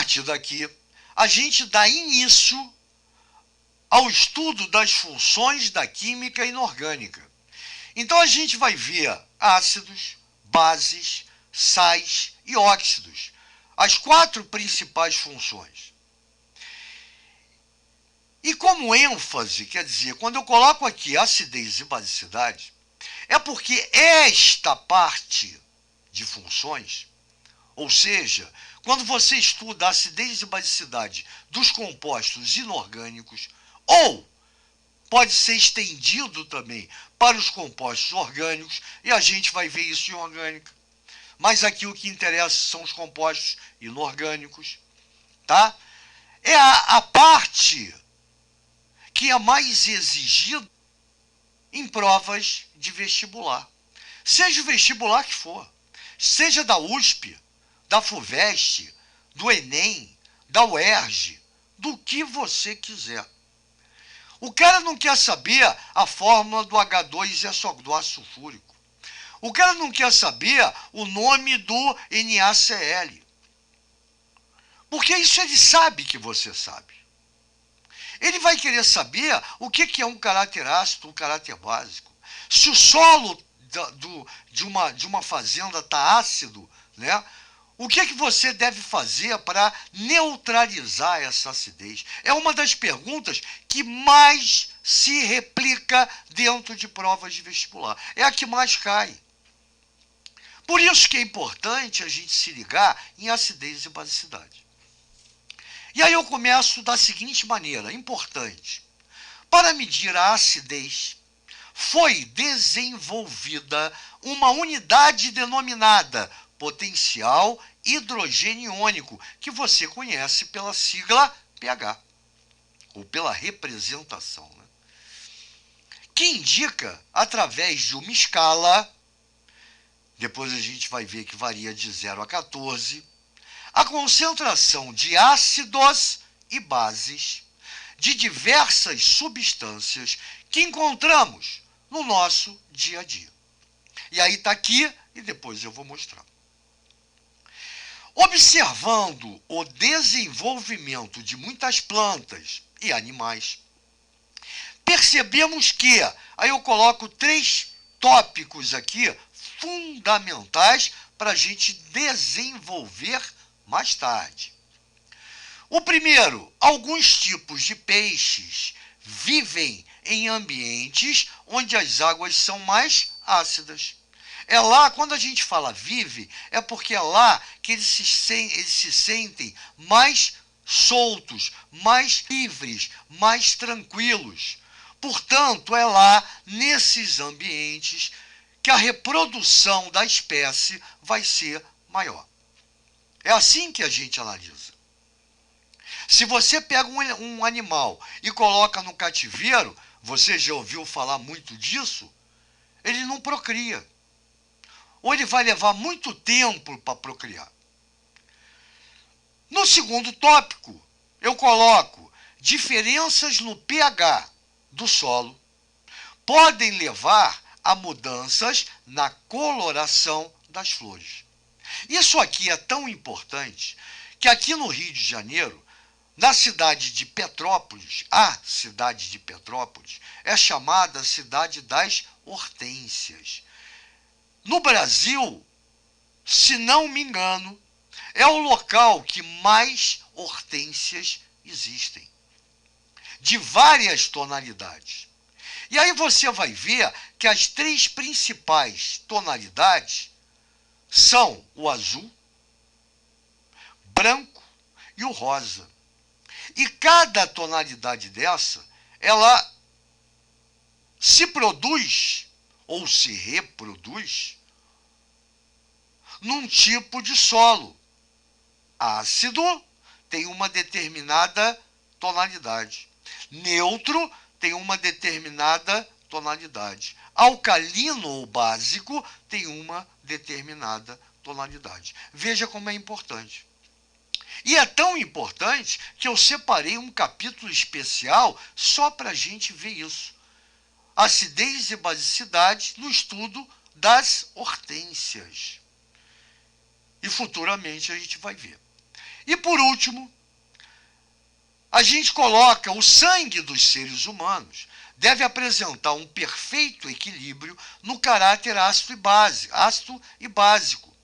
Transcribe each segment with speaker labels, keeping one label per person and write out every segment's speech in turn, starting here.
Speaker 1: partir daqui, a gente dá início ao estudo das funções da química inorgânica. Então a gente vai ver ácidos, bases, sais e óxidos, as 4 principais funções. E como ênfase, quer dizer, quando eu coloco aqui acidez e basicidade, é porque esta parte de funções, ou seja, quando você estuda a acidez e basicidade dos compostos inorgânicos, ou pode ser estendido também para os compostos orgânicos, e a gente vai ver isso em orgânica. Mas aqui o que interessa são os compostos inorgânicos, tá? É a parte que é mais exigida em provas de vestibular. Seja o vestibular que for, seja da USP, da FUVEST, do Enem, da UERJ, do que você quiser. O cara não quer saber a fórmula do H2SO, do ácido sulfúrico. O cara não quer saber o nome do NaCl. Porque isso ele sabe que você sabe. Ele vai querer saber o que é um caráter ácido, um caráter básico. Se o solo de uma fazenda está ácido, né? O que você deve fazer para neutralizar essa acidez? É uma das perguntas que mais se replica dentro de provas de vestibular. É a que mais cai. Por isso que é importante a gente se ligar em acidez e basicidade. E aí eu começo da seguinte maneira, importante. Para medir a acidez, foi desenvolvida uma unidade denominada potencial hidrogênio iônico, que você conhece pela sigla pH, ou pela representação, né? Que indica, através de uma escala, depois a gente vai ver que varia de 0 a 14, a concentração de ácidos e bases de diversas substâncias que encontramos no nosso dia a dia. E aí está aqui, e depois eu vou mostrar. Observando o desenvolvimento de muitas plantas e animais, percebemos que, aí eu coloco 3 tópicos aqui fundamentais para a gente desenvolver mais tarde. O primeiro, alguns tipos de peixes vivem em ambientes onde as águas são mais ácidas. É lá, quando a gente fala vive, é porque é lá que eles se sentem mais soltos, mais livres, mais tranquilos. Portanto, é lá, nesses ambientes, que a reprodução da espécie vai ser maior. É assim que a gente analisa. Se você pega um animal e coloca no cativeiro, você já ouviu falar muito disso, ele não procria. Ou ele vai levar muito tempo para procriar. No segundo tópico, eu coloco diferenças no pH do solo podem levar a mudanças na coloração das flores. Isso aqui é tão importante que aqui no Rio de Janeiro, na cidade de Petrópolis, a cidade de Petrópolis é chamada cidade das hortênsias. No Brasil, se não me engano, é o local que mais hortênsias existem, de várias tonalidades. E aí você vai ver que as 3 principais tonalidades são o azul, branco e o rosa. E cada tonalidade dessa, ela se produz ou se reproduz num tipo de solo. Ácido tem uma determinada tonalidade. Neutro tem uma determinada tonalidade. Alcalino ou básico tem uma determinada tonalidade. Veja como é importante. E é tão importante que eu separei um capítulo especial só para a gente ver isso. Acidez e basicidade no estudo das hortênsias. E futuramente a gente vai ver. E por último, a gente coloca o sangue dos seres humanos deve apresentar um perfeito equilíbrio no caráter ácido e básico,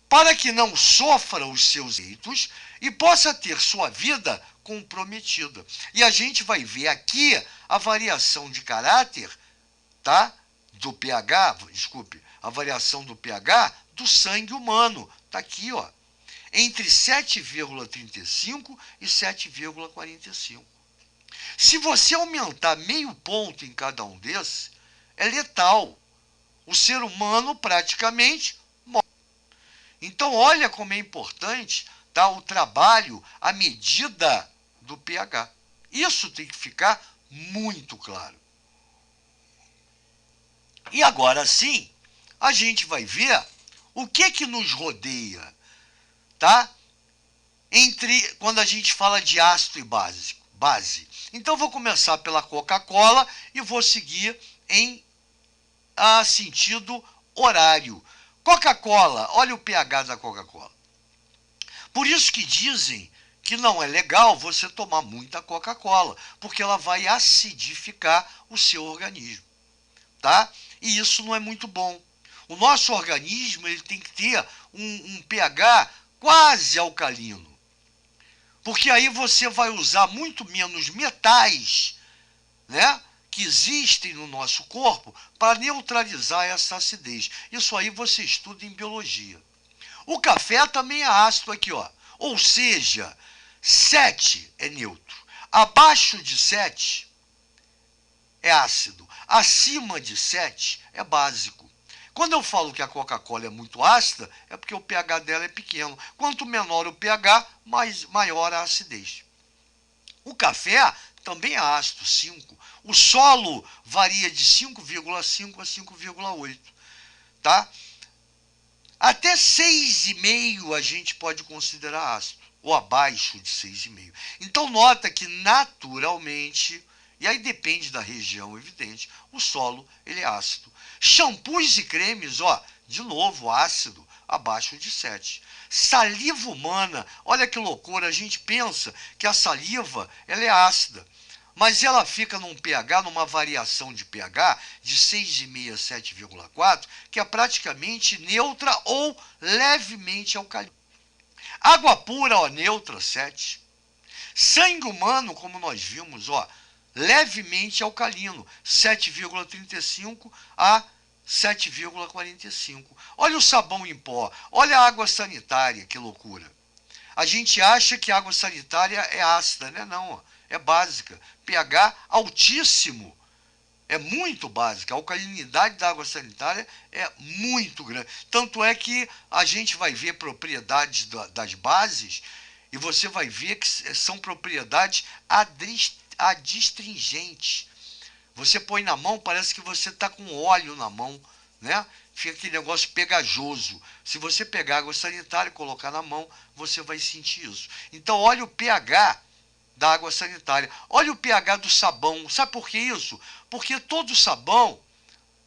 Speaker 1: para que não sofra os seus efeitos e possa ter sua vida comprometida. E a gente vai ver aqui a variação de caráter, tá? Do pH, desculpe, a variação do pH do sangue humano. Tá aqui, ó, entre 7,35 e 7,45. Se você aumentar meio ponto em cada um desses, é letal. O ser humano praticamente morre. Então, olha como é importante, tá, o trabalho à medida do pH. Isso tem que ficar muito claro. E agora sim, a gente vai ver o que nos rodeia, tá? Quando a gente fala de ácido e base. Então, vou começar pela Coca-Cola e vou seguir em sentido horário. Coca-Cola, olha o pH da Coca-Cola. Por isso que dizem que não é legal você tomar muita Coca-Cola, porque ela vai acidificar o seu organismo, tá? E isso não é muito bom. O nosso organismo ele tem que ter um pH quase alcalino, porque aí você vai usar muito menos metais, né, que existem no nosso corpo para neutralizar essa acidez. Isso aí você estuda em biologia. O café também é ácido aqui, ó. Ou seja, 7 é neutro. Abaixo de 7 é ácido. Acima de 7 é básico. Quando eu falo que a Coca-Cola é muito ácida, é porque o pH dela é pequeno. Quanto menor o pH, maior a acidez. O café também é ácido, 5. O solo varia de 5,5 a 5,8. Tá? Até 6,5 a gente pode considerar ácido, ou abaixo de 6,5. Então, nota que naturalmente, e aí depende da região, evidente, o solo ele é ácido. Shampoos e cremes, ó, de novo, ácido, abaixo de 7. Saliva humana, olha que loucura, a gente pensa que a saliva ela é ácida, mas ela fica num pH, numa variação de pH de 6,5 a 7,4, que é praticamente neutra ou levemente alcalina. Água pura, ó, neutra, 7. Sangue humano, como nós vimos, ó, levemente alcalino, 7,35 a 7,45. Olha o sabão em pó, olha a água sanitária, que loucura. A gente acha que a água sanitária é ácida, né? Não, ó, é básica. pH altíssimo, é muito básica. A alcalinidade da água sanitária é muito grande. Tanto é que a gente vai ver propriedades das bases e você vai ver que são propriedades adstringentes. Você põe na mão, parece que você está com óleo na mão, né? Fica aquele negócio pegajoso. Se você pegar água sanitária e colocar na mão, você vai sentir isso. Então, olha o pH da água sanitária. Olha o pH do sabão. Sabe por que isso? Porque todo sabão,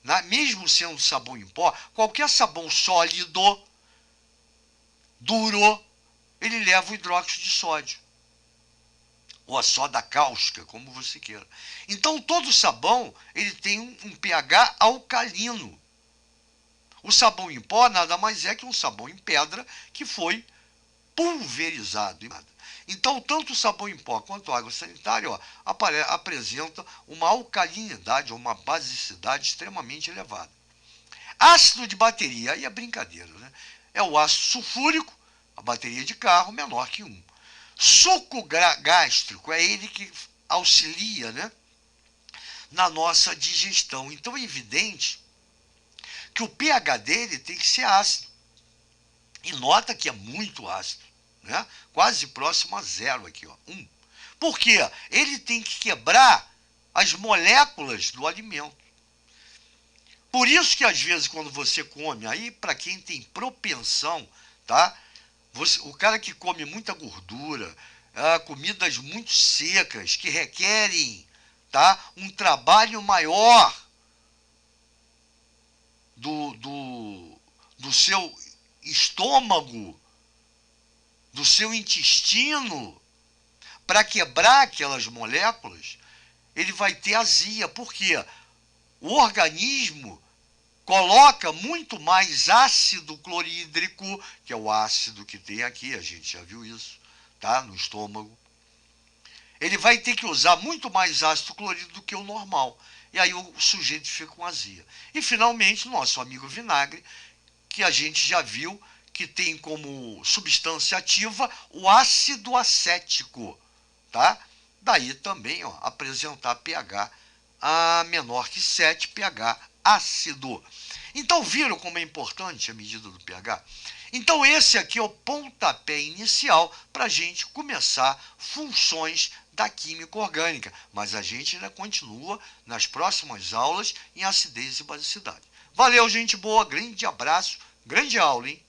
Speaker 1: né, mesmo sendo sabão em pó, qualquer sabão sólido, duro, ele leva o hidróxido de sódio. Ou a soda cáustica, como você queira. Então, todo sabão ele tem um pH alcalino. O sabão em pó nada mais é que um sabão em pedra que foi pulverizado. Então, tanto o sabão em pó quanto a água sanitária apresentam uma alcalinidade ou uma basicidade extremamente elevada. Ácido de bateria, aí é brincadeira, né? É o ácido sulfúrico, a bateria de carro, menor que 1. Suco gástrico é ele que auxilia, né, na nossa digestão. Então é evidente que o pH dele tem que ser ácido. E nota que é muito ácido, né? Quase próximo a 0 aqui, ó, 1. Por quê? Ele tem que quebrar as moléculas do alimento. Por isso que às vezes quando você come, aí para quem tem propensão, tá? O cara que come muita gordura, comidas muito secas, que requerem, tá, um trabalho maior do seu estômago, do seu intestino para quebrar aquelas moléculas, ele vai ter azia. Por quê? O organismo coloca muito mais ácido clorídrico, que é o ácido que tem aqui, a gente já viu isso, tá? No estômago. Ele vai ter que usar muito mais ácido clorídrico do que o normal. E aí o sujeito fica com azia. E finalmente, nosso amigo vinagre, que a gente já viu que tem como substância ativa o ácido acético, tá? Daí também, ó, apresentar pH a menor que 7, pH ácido. Então viram como é importante a medida do pH? Então esse aqui é o pontapé inicial para a gente começar funções da química orgânica, mas a gente ainda continua nas próximas aulas em acidez e basicidade. Valeu, gente boa, grande abraço, grande aula, hein?